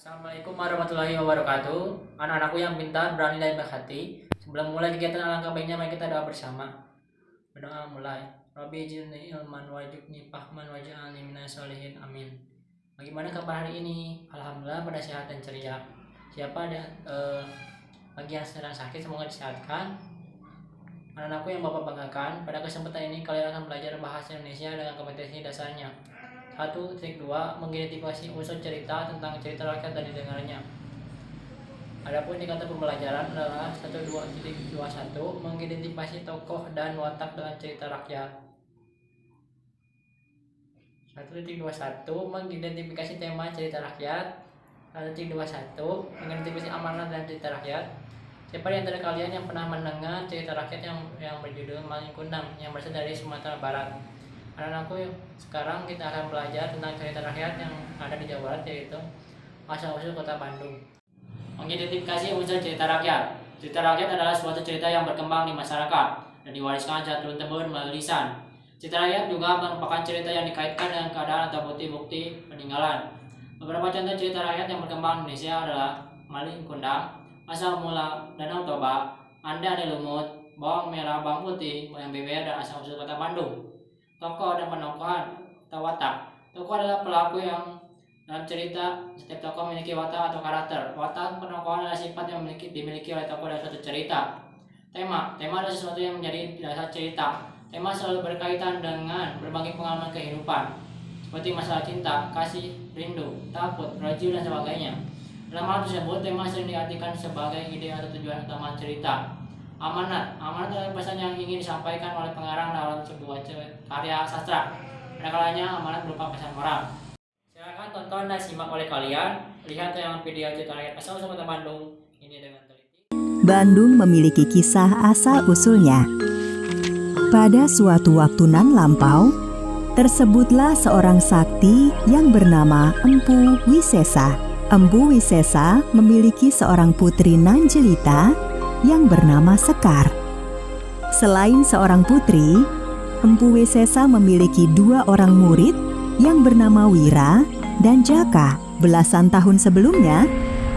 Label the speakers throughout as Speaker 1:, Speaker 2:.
Speaker 1: Assalamualaikum warahmatullahi wabarakatuh. Anak-anakku yang pintar, berani dan baik hati. Sebelum mulai kegiatan, alangkah baiknya mari kita doa bersama. Berdoa mulai. Rabbi zidni ilman warzuqni fahman waj'alni minas sholihin. Amin. Bagaimana kabar hari ini? Alhamdulillah pada sehat dan ceria. Siapa ada bagi yang sedang sakit semoga disehatkan. Anak-anakku yang Bapak banggakan, pada kesempatan ini kalian akan belajar bahasa Indonesia dengan kompetensi dasarnya. 1.2 Mengidentifikasi unsur cerita tentang cerita rakyat dan didengarnya. Adapun indikator pembelajaran adalah 1.2.21 Mengidentifikasi tokoh dan watak dalam cerita rakyat. 1.21 Mengidentifikasi tema cerita rakyat. 1.21 Mengidentifikasi amanat dan cerita rakyat. Siapa di antara kalian yang pernah mendengar cerita rakyat yang berjudul Malin Kundang yang berasal dari Sumatera Barat? Anak-anakku, sekarang kita akan belajar tentang cerita rakyat yang ada di Jawa Barat, yaitu asal-usul Kota Bandung. Mengidentifikasi unsur cerita rakyat. Cerita rakyat adalah suatu cerita yang berkembang di masyarakat dan diwariskan secara turun-temurun melalui lisan. Cerita rakyat juga merupakan cerita yang dikaitkan dengan keadaan atau bukti-bukti peninggalan. Beberapa contoh cerita rakyat yang berkembang di Indonesia adalah Malin Kundang, Asal Mula Danau Toba, Anda Ade Lumut, Bawang Merah Bawang Putih, Wayang Beber, dan Asal-usul Kota Bandung. Tokoh dan penokohan atau watak. Tokoh adalah pelaku yang dalam cerita. Setiap tokoh memiliki watak atau karakter. Watak penokohan adalah sifat yang dimiliki oleh tokoh dalam suatu cerita. Tema adalah sesuatu yang menjadi dasar cerita. Tema selalu berkaitan dengan berbagai pengalaman kehidupan, seperti masalah cinta, kasih, rindu, takut, rajiu, dan sebagainya. Dalam hal tersebut, tema sering diartikan sebagai ide atau tujuan utama cerita. Amanat adalah pesan yang ingin disampaikan oleh pengarang dalam sebuah karya sastra. Pada kalanya amanat berupa pesan moral. Silakan tonton dan simak oleh kalian. Lihat tayangan video cerita rakyat asal-usul Kota Bandung ini dengan teliti.
Speaker 2: Bandung memiliki kisah asal-usulnya. Pada suatu waktu nan lampau, tersebutlah seorang sakti yang bernama Empu Wisesa. Empu Wisesa memiliki seorang putri nan jelita yang bernama Sekar. Selain seorang putri, Empu Wisesa memiliki 2 orang murid yang bernama Wira dan Jaka. Belasan tahun sebelumnya,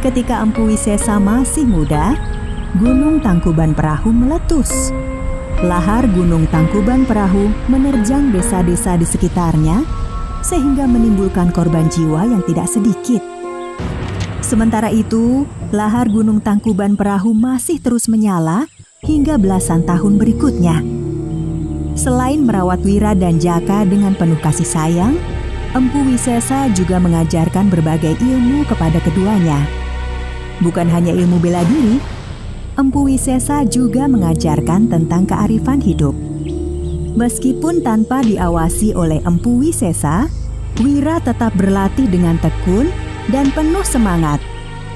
Speaker 2: ketika Empu Wisesa masih muda, Gunung Tangkuban Perahu meletus. Lahar Gunung Tangkuban Perahu menerjang desa-desa di sekitarnya sehingga menimbulkan korban jiwa yang tidak sedikit. Sementara itu, lahar Gunung Tangkuban Perahu masih terus menyala hingga belasan tahun berikutnya. Selain merawat Wira dan Jaka dengan penuh kasih sayang, Empu Wisesa juga mengajarkan berbagai ilmu kepada keduanya. Bukan hanya ilmu bela diri, Empu Wisesa juga mengajarkan tentang kearifan hidup. Meskipun tanpa diawasi oleh Empu Wisesa, Wira tetap berlatih dengan tekun dan penuh semangat.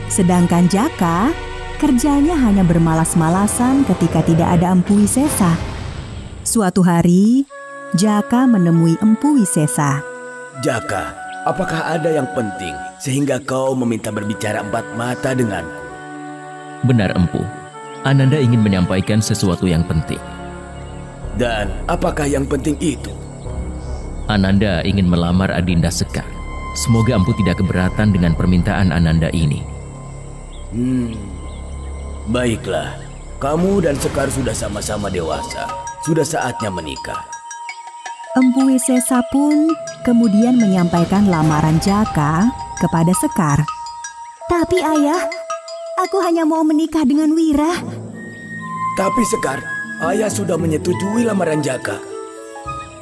Speaker 2: Sedangkan Jaka, kerjanya hanya bermalas-malasan ketika tidak ada Empu Wisesa. Suatu hari, Jaka menemui Empu Wisesa.
Speaker 3: Jaka, apakah ada yang penting sehingga kau meminta berbicara empat mata denganku?
Speaker 4: Benar, Empu. Ananda ingin menyampaikan sesuatu yang penting.
Speaker 3: Dan apakah yang penting itu?
Speaker 4: Ananda ingin melamar Adinda Sekar. Semoga Empu tidak keberatan dengan permintaan Ananda ini.
Speaker 3: Baiklah. Kamu dan Sekar sudah sama-sama dewasa. Sudah saatnya menikah.
Speaker 2: Empu Wisesa pun kemudian menyampaikan lamaran Jaka kepada Sekar. Tapi ayah, aku hanya mau menikah dengan Wira.
Speaker 3: Tapi Sekar, ayah sudah menyetujui lamaran Jaka.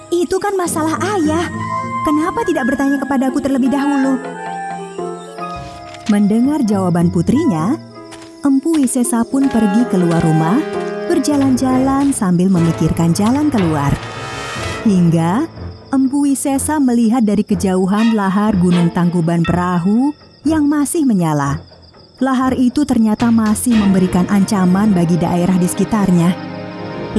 Speaker 2: Itu kan masalah ayah. Kenapa tidak bertanya kepadaku terlebih dahulu? Mendengar jawaban putrinya, Empu Wisesa pun pergi keluar rumah, berjalan-jalan sambil memikirkan jalan keluar. Hingga Empu Wisesa melihat dari kejauhan lahar Gunung Tangkuban Perahu yang masih menyala. Lahar itu ternyata masih memberikan ancaman bagi daerah di sekitarnya.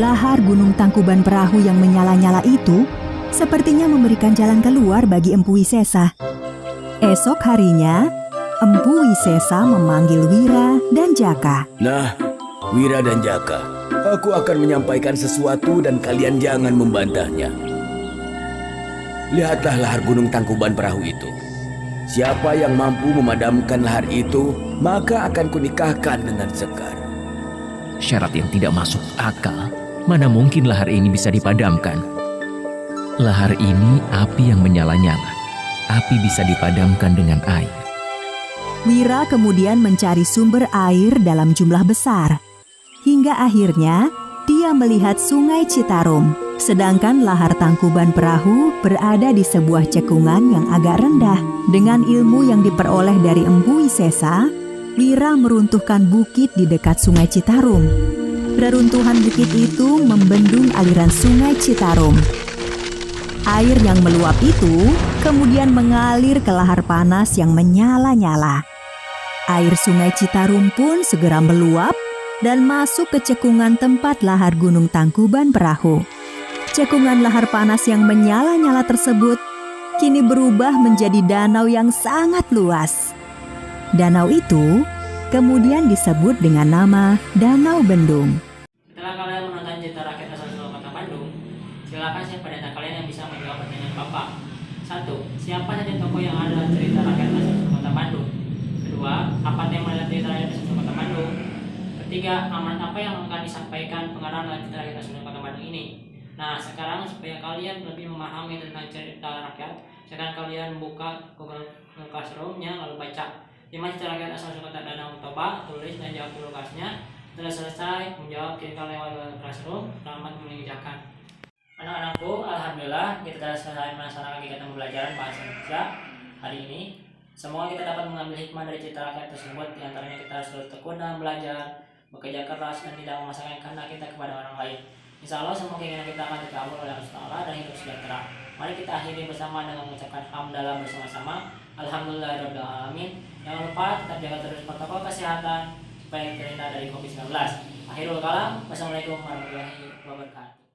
Speaker 2: Lahar Gunung Tangkuban Perahu yang menyala-nyala itu sepertinya memberikan jalan keluar bagi Empu Wisesa. Esok harinya, Empu Wisesa memanggil Wira dan Jaka.
Speaker 3: Nah, Wira dan Jaka, aku akan menyampaikan sesuatu dan kalian jangan membantahnya. Lihatlah lahar Gunung Tangkuban Perahu itu. Siapa yang mampu memadamkan lahar itu, maka akan kunikahkan dengan Sekar.
Speaker 4: Syarat yang tidak masuk akal. Mana mungkin lahar ini bisa dipadamkan? Lahar ini api yang menyala-nyala. Api bisa dipadamkan dengan air.
Speaker 2: Wira kemudian mencari sumber air dalam jumlah besar. Hingga akhirnya dia melihat sungai Citarum. Sedangkan lahar Tangkuban Perahu berada di sebuah cekungan yang agak rendah. Dengan ilmu yang diperoleh dari Empu Wisesa, Wira meruntuhkan bukit di dekat sungai Citarum. Reruntuhan bukit itu membendung aliran sungai Citarum. Air yang meluap itu kemudian mengalir ke lahar panas yang menyala-nyala. Air sungai Citarum pun segera meluap dan masuk ke cekungan tempat lahar Gunung Tangkuban Perahu. Cekungan lahar panas yang menyala-nyala tersebut kini berubah menjadi danau yang sangat luas. Danau itu kemudian disebut dengan nama Danau Bendung.
Speaker 1: Setelah kalian menonton cerita rakyat asal-usul Kota Bandung, silakan siapa di antara kalian yang bisa menjawab pertanyaan Bapak. 1. Siapa saja tokoh yang ada dalam cerita rakyat asal-usul Kota Bandung? 2. Apa tema dalam cerita rakyat asal-usul Kota Bandung? 3. Amanat apa yang akan disampaikan pengarang dalam cerita rakyat asal-usul Kota Bandung ini? Nah, sekarang supaya kalian lebih memahami tentang cerita rakyat, silakan kalian buka Google Classroom-nya lalu baca 5 cerita rakyat asal-usul Kota Danau Toba, tulis dan jawab tugasnya. Setelah selesai menjawab, kirimkan lewat Google Classroom. Selamat mengerjakan. Anak-anakku, alhamdulillah kita telah selesai melaksanakan kegiatan pembelajaran bahasa Indonesia hari ini. Semoga kita dapat mengambil hikmah dari cerita rakyat tersebut. Di antaranya kita harus terus tekun dalam belajar, bekerja keras, dan tidak memaksakan kehendak kita kepada orang lain. Insya Allah semua keinginan kita akan dikabul oleh Allah dan hidup sejahtera. Mari kita akhiri bersama dengan mengucapkan hamdalah bersama-sama. Alhamdulillahirabbil alamin. Jangan lupa tetap jaga terus protokol kesehatan supaya terhindar dari COVID-19. Akhirul kalam. Wassalamualaikum warahmatullahi wabarakatuh.